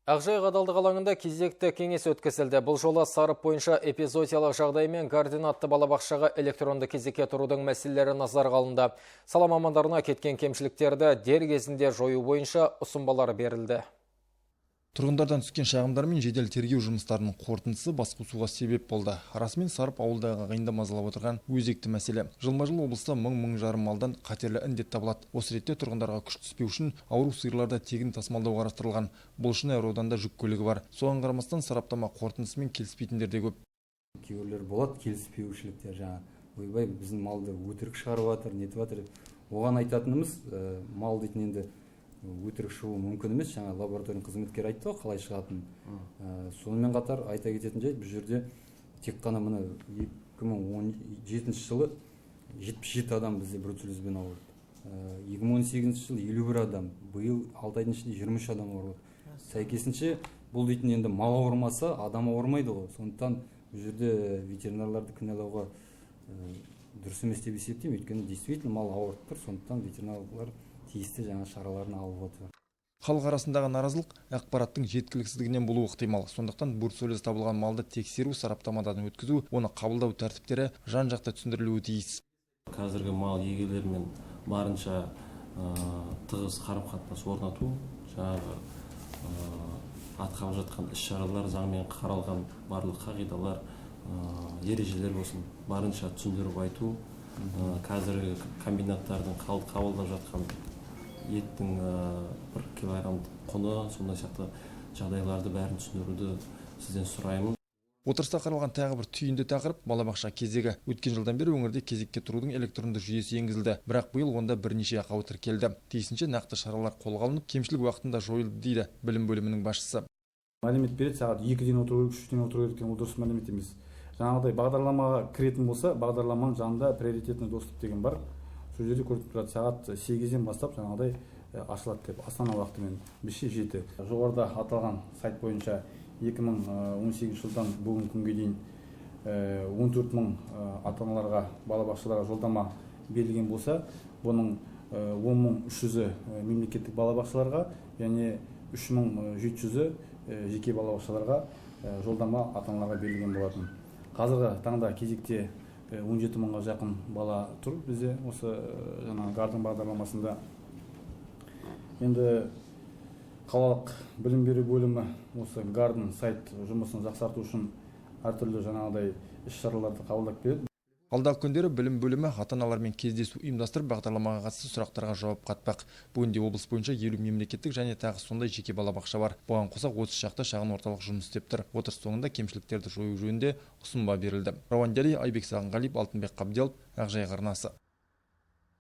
Ақжайық адалдық алаңында кезекті кеңес өткізілді. Бұл жолы сарып бойынша эпизоотиялық жағдай мен координатты балабақшаға электронды кезекке тұрудың мәселелері назарға алынды. Сала мамандарына кеткен кемшіліктерді дер кезінде жою бойынша ұсынбалар берілді. Тұрғындардан түскен шағымдар мен жедел тергеу жұмыстарының қорытындысы басқосуға себеп болды. Арасымен сарып ауылдағы ағайынды мазалап отырған өзекті мәселе. Жылма-жыл облыста мың жарым малдан қатерлі індет табылады. Осы ретте тұрғындарға күш түспеу үшін ауру сиырларды тегін тасымалдау қарастырылған. Бұл үшін аэроданда жүк көлігі бар. Соған қарамастан сараптама қорытындысымен келіспейтіндер де көп. Кейбіреулер болады, келіспеушіліктер, ойбай біздің малды өтірік шығарып жатыр, нетіп жатыр. Оған айтатынымыз, мал дейтін енді өтірік шығуы мүмкін емес. Жаңа лаборатория қызметкері айтты ғой, қалай шығатынын. Сонымен қатар айта кететін жайт, бұл жерде тек қана мына 2017 жылы 77 адам бізде бруцеллезбен ауырды. 2018 жылы 51 адам, биыл 6 айдың ішінде 23 адам ауырды. Сәйкесінше бұл дейтін енді мал ауырмаса, адам ауырмайды ғой. Сондықтан бұл жерде ветеринарларды кінәлауға дұрыс емес деп есептеймін. Өйткені действительно мал ауырып тұр, сондықтан ветеринарлар тиісті жаңа шараларын алып отыр. Халық арасындағы наразылық ақпараттың жеткіліксіздігінен болуы ықтимал. Сондықтан бруцеллез табылған малды тексеру, сараптамадан өткізу, оны қабылдау тәртіптері жан-жақты түсіндірілуі тиіс. Қазіргі мал егелерімен барынша тығыз қарым-қатынас орнату, жаңағы атқарылып жатқан іс-шаралар, заңмен қаралған барлық қағидалар, ережелер болсын, барынша түсіндіріп айту, қазіргі комбинаттардың қабылдап жатқан еттің 1 килограмм құны, сондай сияқты жағдайларды бәрін түсіндіруді сізден сұраймын. Отырыста қаралған тағы бір түйінді тақырып балабақша кезегі. Өткен жылдан бері өңірде кезекке тұрудың электронды жүйесі енгізілді. Бірақ биыл онда бірнеше ақау тіркелді. Тиісінше нақты шаралар қолға алынып, кемшілік уақытында жойылды дейді білім бөлімінің басшысы. Мәлімет береді, сағат 2-ден отыру керек, 3-ден отыру керек, ол дұрыс мәлімет емес. Жаңағыдай бағдарламаға кіретін болса, бағдарламаның жанында приоритетный доступ деген бар. Сол жерде көріп тұрады, сағат 8-ден бастап жаңағыдай ашылады деп, Астана уақытымен 5-7. Жоғарыда аталған сайт бойынша 2018 жылдан бүгінгі күнге дейін 14 мың ата-аналарға, балабақшаларға жолдама берілген болса, бұның 10.300-і мемлекеттік балабақшаларға, және 3.700-і жеке балабақшаларға жолдама ата-аналарға берілген болатын. Қазіргі таңда кезекте 17 мыңға жақын бала тұр бізде осы Гарден бағдарламасында. Енді қалалық білім беру бөлімі осы Гарден сайт жұмысын жақсарту үшін әртүрлі жаңағыдай іс-шараларды қабылдап келеді. Алдағы күндері білім бөлімі ата-аналармен кездесу ұйымдастырып, бағдарламаға қатысты сұрақтарға жауап қатпақ. Бүгінде облыс бойынша 50 мемлекеттік және тағы сондай жеке балабақша бар. Бұған қоса 30 шақты шағын орталық жұмыс істеп тұр. Отырыс соңында кемшіліктерді жою жөнінде ұсынба берілді. Рауан Дәли, Айбек Сағынғалиев, Алтынбек Қабделов, Ақжайық арнасы.